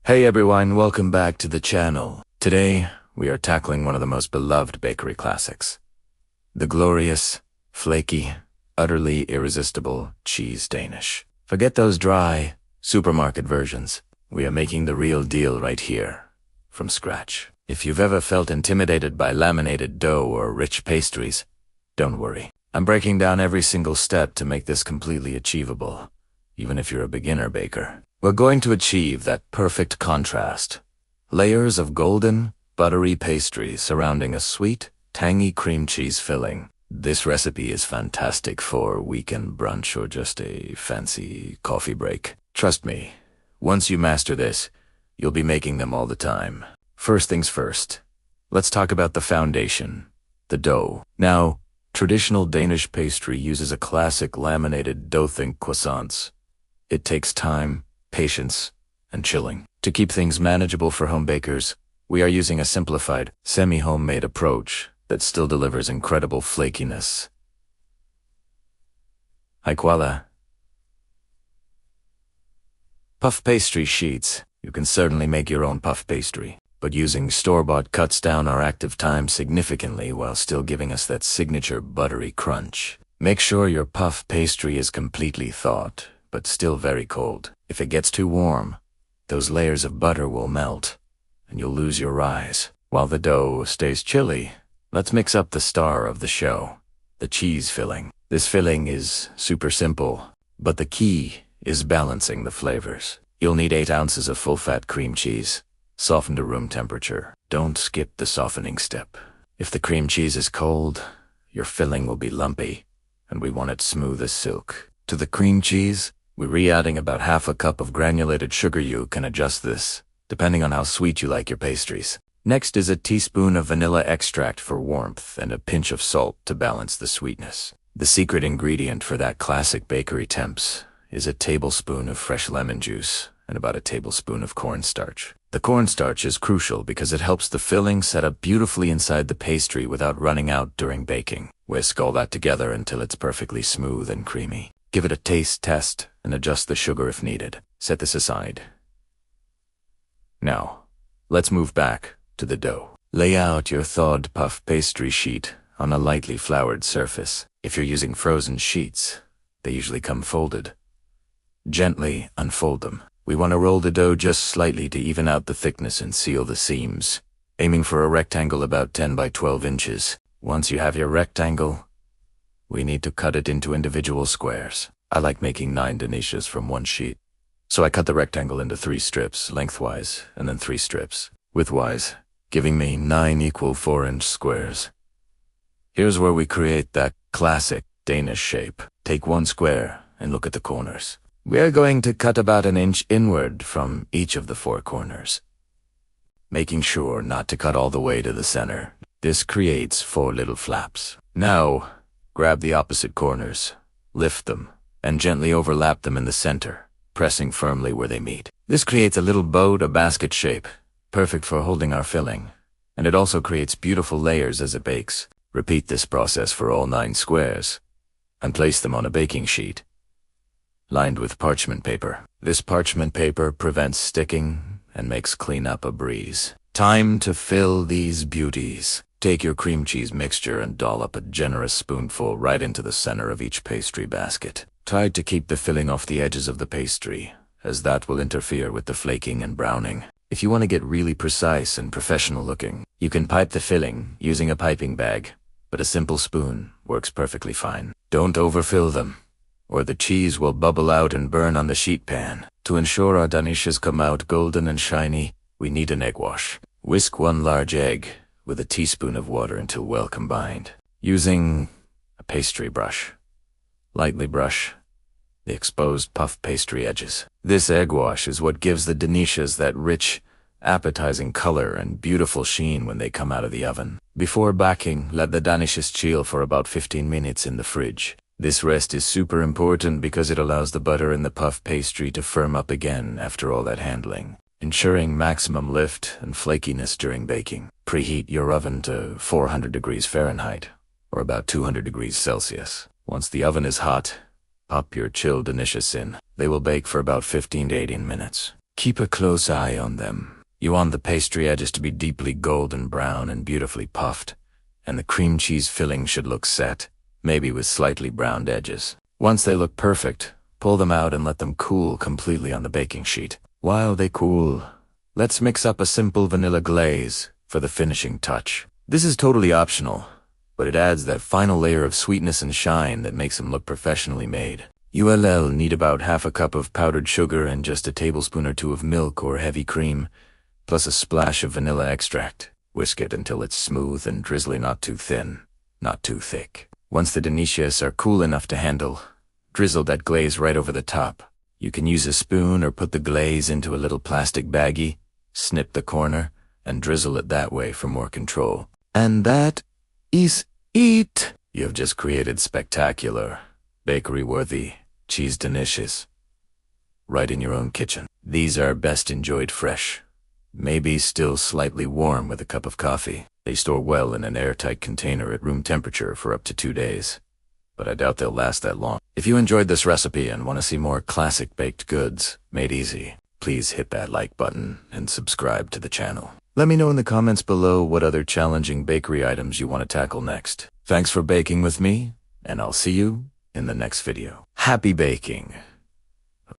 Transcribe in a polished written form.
Hey everyone, welcome back to the channel. Today, we are tackling one of the most beloved bakery classics. The glorious, flaky, utterly irresistible Cheese Danish. Forget those dry, supermarket versions. We are making the real deal right here, from scratch. If you've ever felt intimidated by laminated dough or rich pastries, don't worry. I'm breaking down every single step to make this completely achievable, even if you're a beginner baker. We're going to achieve that perfect contrast. Layers of golden, buttery pastry surrounding a sweet, tangy cream cheese filling. This recipe is fantastic for weekend brunch or just a fancy coffee break. Trust me, once you master this, you'll be making them all the time. First things first, let's talk about the foundation, the dough. Now, traditional Danish pastry uses a classic laminated dough. Think croissants. It takes time, patience, and chilling. To keep things manageable for home bakers, we are using a simplified, semi-homemade approach that still delivers incredible flakiness. Quality puff pastry sheets. You can certainly make your own puff pastry, but using store-bought cuts down our active time significantly while still giving us that signature buttery crunch. Make sure your puff pastry is completely thawed, but still very cold. If it gets too warm, those layers of butter will melt, and you'll lose your rise. While the dough stays chilly, let's mix up the star of the show, the cheese filling. This filling is super simple, but the key is balancing the flavors. You'll need 8 ounces of full-fat cream cheese, softened to room temperature. Don't skip the softening step. If the cream cheese is cold, your filling will be lumpy, and we want it smooth as silk. To the cream cheese, we're re-adding about half a cup of granulated sugar. You can adjust this, depending on how sweet you like your pastries. Next is a teaspoon of vanilla extract for warmth and a pinch of salt to balance the sweetness. The secret ingredient for that classic bakery temps is a tablespoon of fresh lemon juice and about a tablespoon of cornstarch. The cornstarch is crucial because it helps the filling set up beautifully inside the pastry without running out during baking. Whisk all that together until it's perfectly smooth and creamy. Give it a taste test and adjust the sugar if needed. Set this aside. Now, let's move back to the dough. Lay out your thawed puff pastry sheet on a lightly floured surface. If you're using frozen sheets, they usually come folded. Gently unfold them. We want to roll the dough just slightly to even out the thickness and seal the seams, aiming for a rectangle about 10 by 12 inches. Once you have your rectangle, we need to cut it into individual squares. I like making 9 daniches from one sheet, so I cut the rectangle into 3 strips lengthwise and then 3 strips widthwise, giving me 9 equal 4-inch squares. Here's where we create that classic Danish shape. Take one square and look at the corners. We are going to cut about 1 inch inward from each of the 4 corners, making sure not to cut all the way to the center. This creates 4 little flaps. Now, grab the opposite corners, lift them, and gently overlap them in the center, pressing firmly where they meet. This creates a little boat or basket shape, perfect for holding our filling, and it also creates beautiful layers as it bakes. Repeat this process for all 9 squares, and place them on a baking sheet, lined with parchment paper. This parchment paper prevents sticking and makes cleanup a breeze. Time to fill these beauties. Take your cream cheese mixture and dollop a generous spoonful right into the center of each pastry basket. Try to keep the filling off the edges of the pastry, as that will interfere with the flaking and browning. If you want to get really precise and professional looking, you can pipe the filling using a piping bag, but a simple spoon works perfectly fine. Don't overfill them, or the cheese will bubble out and burn on the sheet pan. To ensure our daniches come out golden and shiny, we need an egg wash. Whisk 1 large egg with a teaspoon of water until well combined. Using a pastry brush, lightly brush the exposed puff pastry edges. This egg wash is what gives the daniches that rich, appetizing color and beautiful sheen when they come out of the oven. Before baking, let the daniches chill for about 15 minutes in the fridge. This rest is super important because it allows the butter in the puff pastry to firm up again after all that handling, ensuring maximum lift and flakiness during baking. Preheat your oven to 400 degrees Fahrenheit, or about 200 degrees Celsius. Once the oven is hot, pop your chilled daniches in. They will bake for about 15 to 18 minutes. Keep a close eye on them. You want the pastry edges to be deeply golden brown and beautifully puffed, and the cream cheese filling should look set, maybe with slightly browned edges. Once they look perfect, pull them out and let them cool completely on the baking sheet. While they cool, let's mix up a simple vanilla glaze for the finishing touch. This is totally optional, but it adds that final layer of sweetness and shine that makes them look professionally made. You'll need about half a cup of powdered sugar and just a tablespoon or two of milk or heavy cream, plus a splash of vanilla extract. Whisk it until it's smooth and drizzly, not too thin, not too thick. Once the doneness are cool enough to handle, drizzle that glaze right over the top. You can use a spoon or put the glaze into a little plastic baggie, snip the corner, and drizzle it that way for more control. And that is it! You've just created spectacular, bakery-worthy Cheese Danish right in your own kitchen. These are best enjoyed fresh, maybe still slightly warm with a cup of coffee. They store well in an airtight container at room temperature for up to 2 days, but I doubt they'll last that long. If you enjoyed this recipe and want to see more classic baked goods made easy, please hit that like button and subscribe to the channel. Let me know in the comments below what other challenging bakery items you want to tackle next. Thanks for baking with me, and I'll see you in the next video. Happy baking!